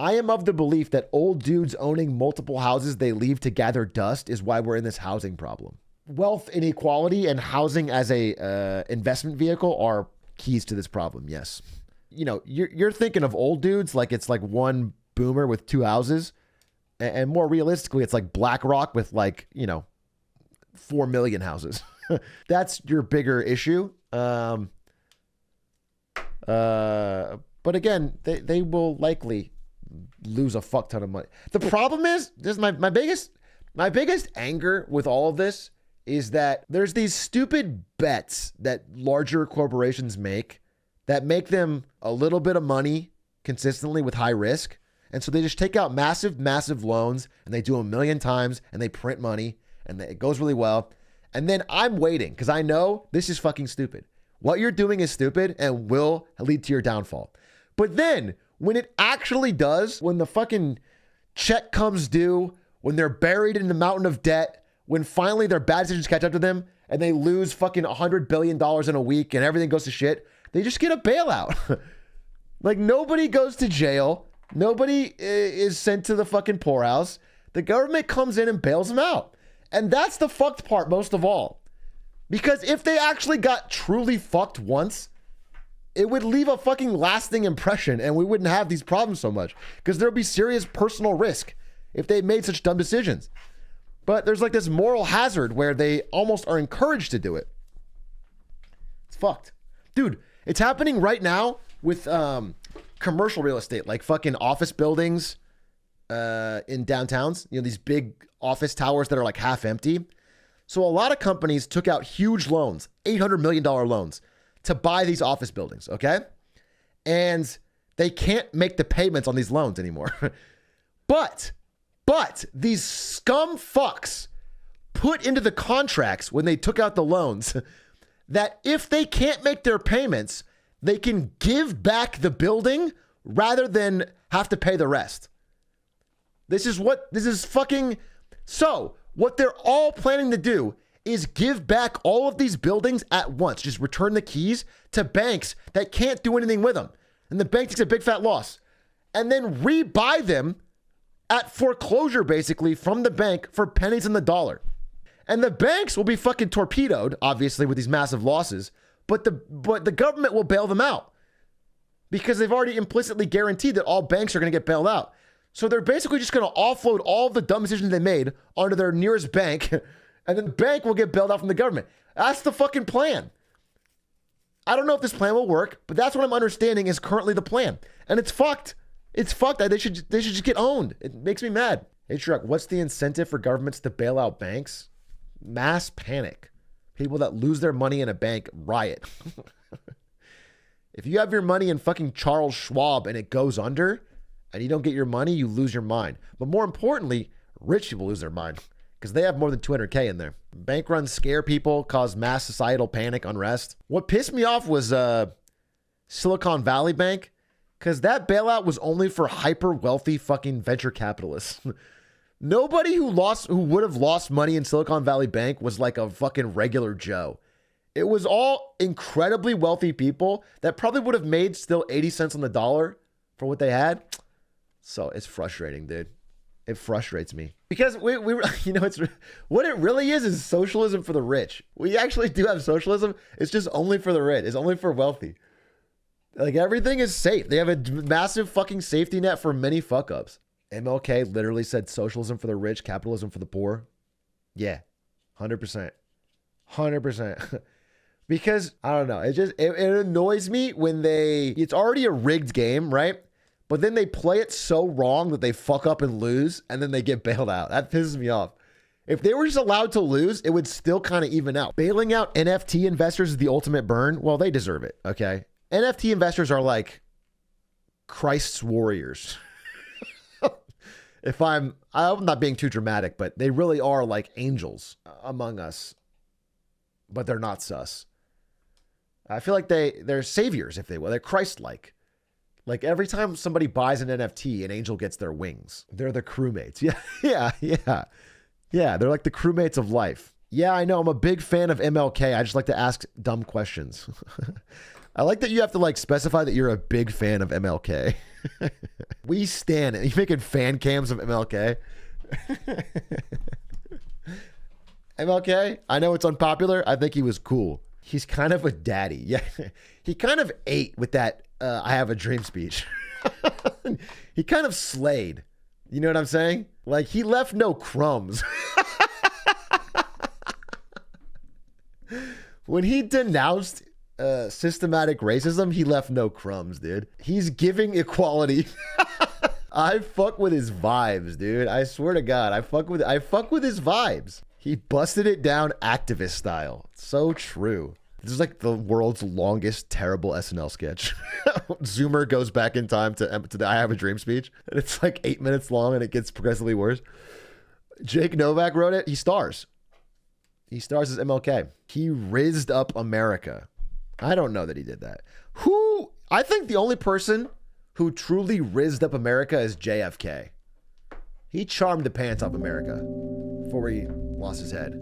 I am of the belief that old dudes owning multiple houses they leave to gather dust is why we're in this housing problem. Wealth inequality and housing as a investment vehicle are keys to this problem, yes. You know, you're thinking of old dudes like it's like one boomer with 2 houses. And more realistically, it's like BlackRock with like, you know, 4 million houses. That's your bigger issue. But again, they will likely lose a fuck ton of money. The problem is, this is my biggest anger with all of this is that there's these stupid bets that larger corporations make that make them a little bit of money consistently with high risk. And so they just take out massive loans and they do them 1 million times and they print money and it goes really well. And then I'm waiting because I know this is fucking stupid. What you're doing is stupid and will lead to your downfall. But then when it actually does, when the fucking check comes due, when they're buried in the mountain of debt, when finally their bad decisions catch up to them and they lose fucking $100 billion in a week and everything goes to shit, they just get a bailout. Like nobody goes to jail. Nobody is sent to the fucking poorhouse. The government comes in and bails them out. And that's the fucked part most of all. Because if they actually got truly fucked once, it would leave a fucking lasting impression and we wouldn't have these problems so much. Because there'd be serious personal risk if they made such dumb decisions. But there's like this moral hazard where they almost are encouraged to do it. It's fucked. Dude, it's happening right now with commercial real estate, like fucking office buildings in downtowns. You know, these big office towers that are like half empty. So a lot of companies took out huge loans, $800 million loans to buy these office buildings, okay? And they can't make the payments on these loans anymore. But these scum fucks put into the contracts when they took out the loans that if they can't make their payments, they can give back the building rather than have to pay the rest. So what they're all planning to do is give back all of these buildings at once. Just return the keys to banks that can't do anything with them. And the bank takes a big fat loss. And then rebuy them at foreclosure, basically, from the bank for pennies on the dollar. And the banks will be fucking torpedoed, obviously, with these massive losses. But the government will bail them out because they've already implicitly guaranteed that all banks are going to get bailed out. So they're basically just going to offload all the dumb decisions they made onto their nearest bank, and then the bank will get bailed out from the government. That's the fucking plan. I don't know if this plan will work, but that's what I'm understanding is currently the plan. And it's fucked. It's fucked. They should just get owned. It makes me mad. Hey, Shrek, what's the incentive for governments to bail out banks? Mass panic. People that lose their money in a bank riot. If you have your money in fucking Charles Schwab and it goes under and you don't get your money, you lose your mind. But more importantly, rich people lose their mind because they have more than 200K in there. Bank runs scare people, cause mass societal panic, unrest. What pissed me off was Silicon Valley Bank, because that bailout was only for hyper wealthy fucking venture capitalists. Nobody who would have lost money in Silicon Valley Bank was like a fucking regular Joe. It was all incredibly wealthy people that probably would have made still 80 cents on the dollar for what they had. So it's frustrating, dude. It frustrates me because we you know, it's what it really is socialism for the rich. We actually do have socialism. It's just only for the rich. It's only for wealthy. Like everything is safe. They have a massive fucking safety net for many fuck ups. MLK literally said socialism for the rich, capitalism for the poor. Yeah, 100%. 100%. Because I don't know. It annoys me when it's already a rigged game, right? But then they play it so wrong that they fuck up and lose and then they get bailed out. That pisses me off. If they were just allowed to lose, it would still kind of even out. Bailing out NFT investors is the ultimate burn. Well, they deserve it. Okay. NFT investors are like Christ's warriors. I'm not being too dramatic, but they really are like angels among us, but they're not sus. I feel like they're saviors, if they will. They're Christ-like. Like every time somebody buys an NFT, an angel gets their wings. They're the crewmates. Yeah. They're like the crewmates of life. Yeah, I know. I'm a big fan of MLK. I just like to ask dumb questions. I like that you have to like specify that you're a big fan of MLK. We stand it. He's making fan cams of MLK. MLK, I know it's unpopular. I think he was cool. He's kind of a daddy. Yeah. He kind of ate with that I have a dream speech. He kind of slayed. You know what I'm saying? Like, he left no crumbs. When he denounced systematic racism, he left no crumbs, dude. He's giving equality. I fuck with his vibes, dude. I swear to God, I fuck with his vibes. He busted it down activist style. So true. This is like the world's longest terrible SNL sketch. Zoomer goes back in time to the I Have a Dream speech. And it's like 8 minutes long and it gets progressively worse. Jake Novak wrote it. He stars. He stars as MLK. He rizzed up America. I don't know that he did that. I think the only person who truly rizzed up America is JFK. He charmed the pants off America before he lost his head.